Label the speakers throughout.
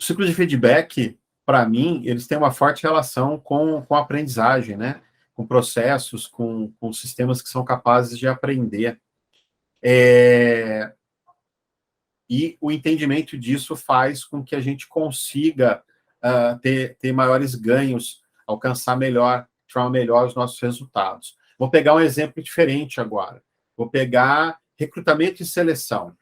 Speaker 1: ciclo de feedback, para mim, eles têm uma forte relação com a aprendizagem, né? Com processos, com sistemas que são capazes de aprender. E o entendimento disso faz com que a gente consiga ter maiores ganhos, alcançar melhor, de forma melhor os nossos resultados. Vou pegar um exemplo diferente agora. Vou pegar recrutamento e seleção.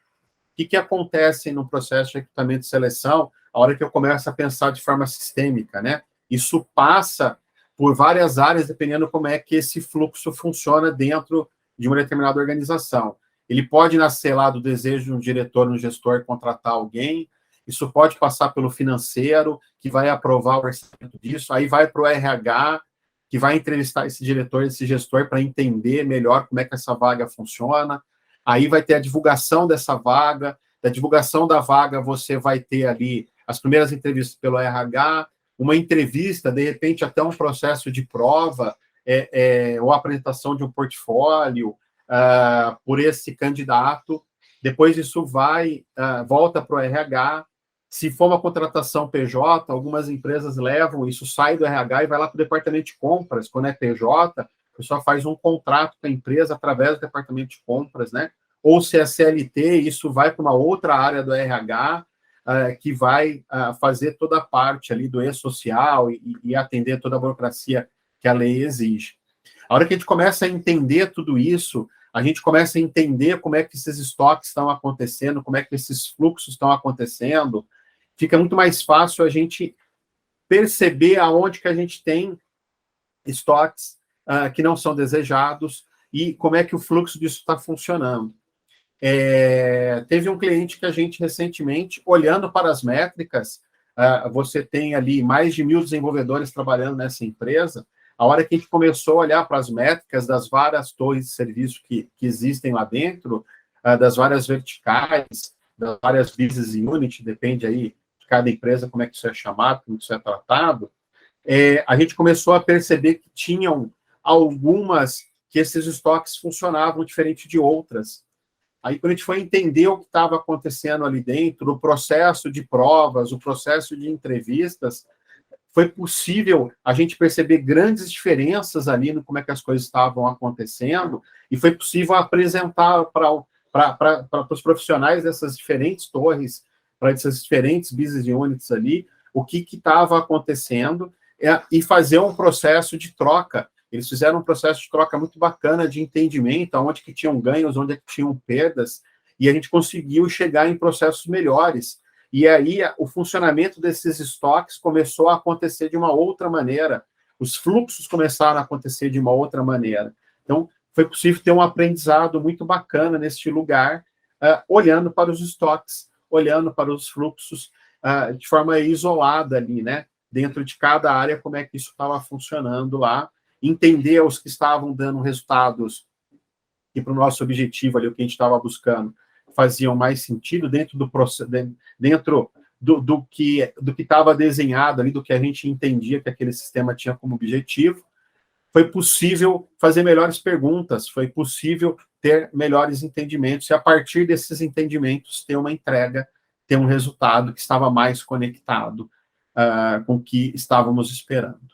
Speaker 1: O que acontece no processo de recrutamento e seleção a hora que eu começo a pensar de forma sistêmica, né? Isso passa por várias áreas, dependendo como é que esse fluxo funciona dentro de uma determinada organização. Ele pode nascer lá do desejo de um diretor, um gestor contratar alguém, isso pode passar pelo financeiro, que vai aprovar o orçamento disso, aí vai para o RH, que vai entrevistar esse diretor, esse gestor, para entender melhor como é que essa vaga funciona. Aí vai ter a divulgação dessa vaga, da divulgação da vaga você vai ter ali as primeiras entrevistas pelo RH, uma entrevista, de repente até um processo de prova, ou apresentação de um portfólio por esse candidato. Depois isso volta para o RH. Se for uma contratação PJ, algumas empresas levam, isso sai do RH e vai lá para o departamento de compras. Quando é PJ, a pessoa faz um contrato com a empresa através do departamento de compras, né? Ou se é CLT, isso vai para uma outra área do RH, que vai fazer toda a parte ali do e-social e atender toda a burocracia que a lei exige. A hora que a gente começa a entender tudo isso, a gente começa a entender como é que esses estoques estão acontecendo, como é que esses fluxos estão acontecendo, fica muito mais fácil a gente perceber aonde que a gente tem estoques que não são desejados e como é que o fluxo disso está funcionando. Teve um cliente que a gente recentemente, olhando para as métricas, você tem ali mais de 1.000 desenvolvedores trabalhando nessa empresa. A hora que a gente começou a olhar para as métricas das várias torres de serviço que existem lá dentro, das várias verticais, das várias business units, depende aí de cada empresa como é que isso é chamado, como isso é tratado, a gente começou a perceber que tinham algumas que esses estoques funcionavam diferente de outras. Aí, quando a gente foi entender o que estava acontecendo ali dentro, o processo de provas, o processo de entrevistas, foi possível a gente perceber grandes diferenças ali no como é que as coisas estavam acontecendo, e foi possível apresentar para os profissionais dessas diferentes torres, para essas diferentes business units ali, o que estava acontecendo, e fazer um processo de troca. Eles fizeram um processo de troca muito bacana de entendimento, onde que tinham ganhos, onde que tinham perdas, e a gente conseguiu chegar em processos melhores. E aí o funcionamento desses estoques começou a acontecer de uma outra maneira, os fluxos começaram a acontecer de uma outra maneira. Então, foi possível ter um aprendizado muito bacana neste lugar, olhando para os estoques, olhando para os fluxos de forma isolada ali, né? Dentro de cada área, como é que isso estava funcionando lá, entender os que estavam dando resultados e para o nosso objetivo ali, o que a gente estava buscando, faziam mais sentido dentro do que estava desenhado ali, do que a gente entendia que aquele sistema tinha como objetivo. Foi possível fazer melhores perguntas, foi possível ter melhores entendimentos, e a partir desses entendimentos ter uma entrega, ter um resultado que estava mais conectado com o que estávamos esperando.